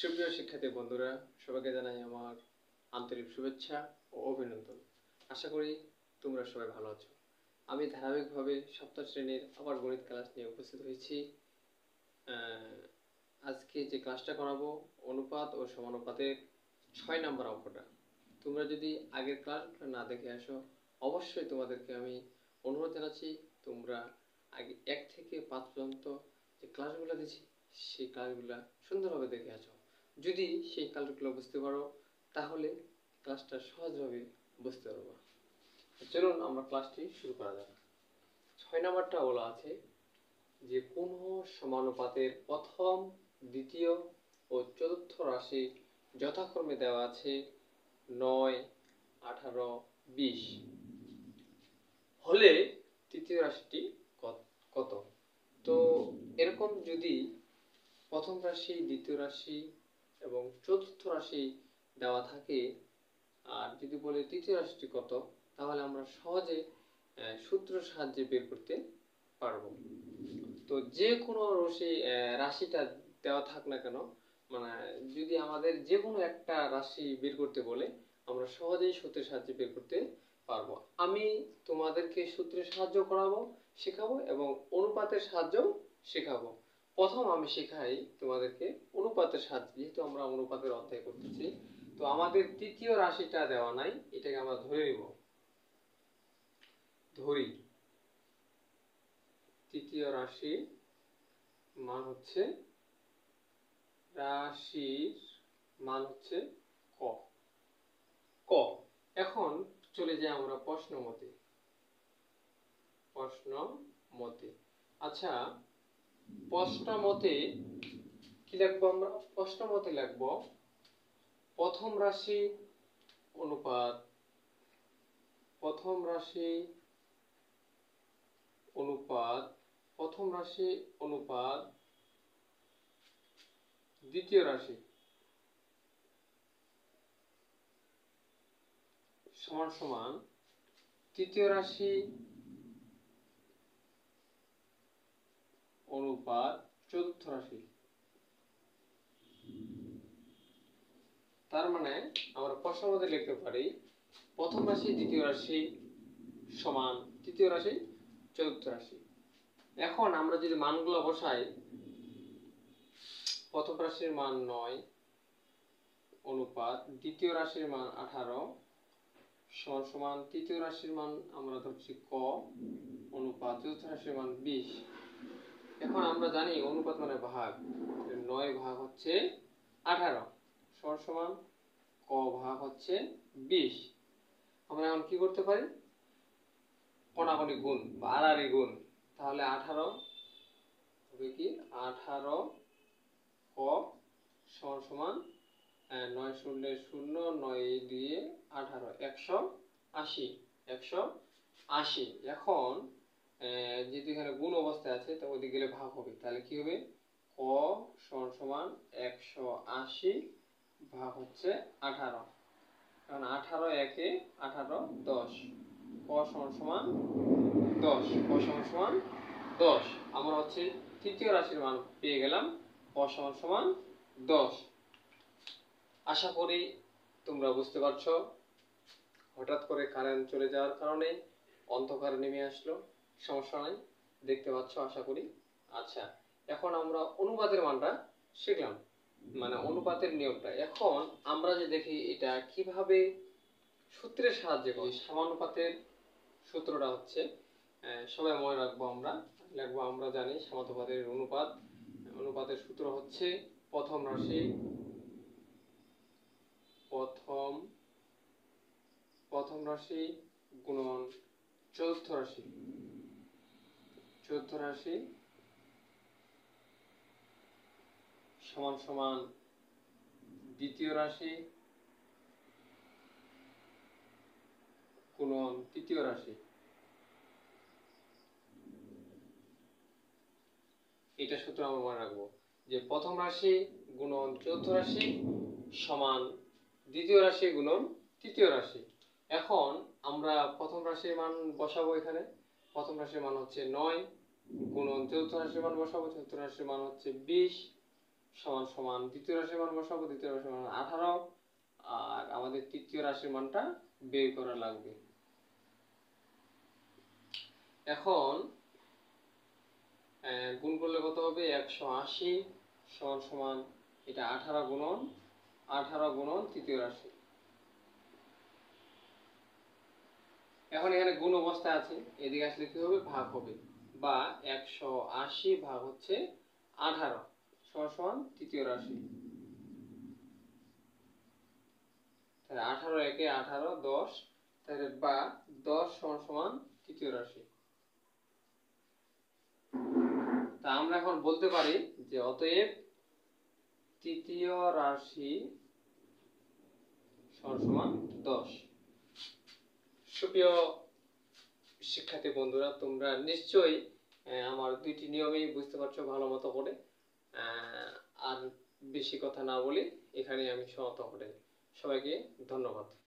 সুপ্রিয় শিক্ষার্থী বন্ধুরা, সবাইকে জানাই আমার আন্তরিক শুভেচ্ছা ও অভিনন্দন। আশা করি তোমরা সবাই ভালো আছো। আমি ধারাবাহিকভাবে সপ্তম শ্রেণীর আবার গণিত ক্লাস নিয়ে উপস্থিত হয়েছি। আজকে যে ক্লাসটা করাবো অনুপাত ও সমানুপাতের 6 নম্বর অঙ্কটা। তোমরা যদি আগের ক্লাসগুলো না দেখে আসো, অবশ্যই তোমাদেরকে আমি অনুরোধ জানাচ্ছি তোমরা আগে 1 থেকে 5 পর্যন্ত যে ক্লাসগুলো দিচ্ছি সেই ক্লাসগুলো সুন্দরভাবে দেখে আসো। যদি সেই ক্লাসগুলো বুঝতে পারো তাহলে ক্লাসটা সহজভাবে বুঝতে পারবো। চলুন আমরা ক্লাসটি শুরু করা যাক। 6 নম্বরটা বলা আছে যে পুনঃ সমানুপাতের প্রথম, দ্বিতীয় ও চতুর্থ রাশি যথাক্রমে দেওয়া আছে 9, 18, 20 হলে তৃতীয় রাশিটি কত। তো এরকম যদি প্রথম রাশি, দ্বিতীয় রাশি এবং চতুর্থ রাশি দেওয়া থাকে আর যদি বলে তৃতীয় রাশিটি কত, তাহলে আমরা সহজে সূত্রের সাহায্যে বের করতে পারবো। তো যে কোনো রাশিটা দেওয়া থাক না কেন, মানে যদি আমাদের যে কোনো একটা রাশি বের করতে বলে আমরা সহজেই সূত্রের সাহায্যে বের করতে পারবো। আমি তোমাদেরকে সূত্রের সাহায্য শেখাবো এবং অনুপাতের সাহায্যও শেখাবো। প্রথম আমি শেখাই তোমাদেরকে অনুপাতের সাহায্যে, যেহেতু আমরা অনুপাতের অধ্যায় করতেছি। তো আমাদের তৃতীয় রাশিটা দেওয়া নাই, এটাকে আমরা ধরে নিব। ধরি তৃতীয় রাশি মান হচ্ছে ক। এখন চলে যাই আমরা প্রশ্ন মতে। আচ্ছা, প্রশ্ন মতে কি লিখবো আমরা? প্রশ্ন মতে লিখবো প্রথম রাশি অনুপাত দ্বিতীয় রাশি সমান তৃতীয় রাশি অনুপাত চতুর্থ রাশি। তার মানে আমরা প্রশ্ন মতে লিখতে পারি প্রথম রাশি দ্বিতীয় রাশি সমান তৃতীয় রাশি চতুর্থ রাশি। এখন আমরা যদি মানগুলো বসাই, প্রথম রাশির মান 9 অনুপাত দ্বিতীয় রাশির মান 18 সমান তৃতীয় রাশির মান আমরা ধরছি ক অনুপাত চতুর্থ রাশির মান 20। এখন আমরা জানি অনুপাত মানে ভাগ, 9 ভাগ হচ্ছে 18 সমান ক ভাগ হচ্ছে 20। আমরা এখন কি করতে পারি? কোনাকুনি গুণ বা আড়াআড়ি গুণ। তাহলে 18 হবে কি 18 ক সমান 9 শূন্য 0, 9 দিয়ে 18 180। এখন যেহেতু এখানে গুণ অবস্থায় আছে তো ওদিকে গেলে ভাগ হবে, তাহলে কি হবে ক সমান 180 ভাগ হচ্ছে 18। কারণ 18 একে 18 10, ক সমান 10, ক সমান 10। আমরা হচ্ছে তৃতীয় রাশির মান পেয়ে গেলাম, ক সমান 10। আশা করি তোমরা বুঝতে পারছো। হঠাৎ করে কারেন্ট চলে যাওয়ার কারণে অন্ধকার নেমে আসলো, সমস্যা নাই, দেখতে পাচ্ছ আশা করি। আচ্ছা, এখন আমরা অনুপাতের মানটা শিখলাম, মানে অনুপাতের নিয়মটা। এখন আমরা যে দেখি এটা কিভাবে সূত্রের সাহায্যে করি। সমানুপাতের সূত্রটা হচ্ছে সবাই মনে রাখবো, আমরা জানি সমানুপাতের অনুপাতের সূত্র হচ্ছে প্রথম রাশি গুণন চতুর্থ রাশি সমান দ্বিতীয় রাশি গুণন তৃতীয় রাশি। এটা সূত্র আমরা মনে রাখবো যে প্রথম রাশি গুণন চতুর্থ রাশি সমান দ্বিতীয় রাশি গুণন তৃতীয় রাশি। এখন আমরা প্রথম রাশির মান বসাবো। এখানে প্রথম রাশির মান হচ্ছে 9 গুণন চতুর্থ রাশির মান বসাবো, চতুর্থ রাশির মান হচ্ছে 20 সমান সমান দ্বিতীয় রাশির মান বসাবো, দ্বিতীয় রাশির মান 18, আর আমাদের তৃতীয় রাশির মানটা বের করা লাগবে। এখন গুণ করলে কত হবে? 180 সমান সমান এটা 18 গুণন তৃতীয় রাশি। এখন এখানে গুণ অবস্থায় আছে, এদিকে আসলে কি হবে? ভাগ হবে, বা 180 ভাগ হচ্ছে 18 সমান সমান তৃতীয় রাশি। তাহলে 18 একে 18, 10, তাহলে বা 10 সমান সমান তৃতীয় রাশি। তা আমরা এখন বলতে পারি যে অতএব তৃতীয় রাশি সমান সমান 10। সুপ্রিয় শিক্ষার্থী বন্ধুরা, তোমরা নিশ্চয়ই আমার দুইটি নিয়মেই বুঝতে পারছো ভালো মতো করে। আর বেশি কথা না বলি এখানে আমি সমাপ্ত করে। সবাইকে ধন্যবাদ।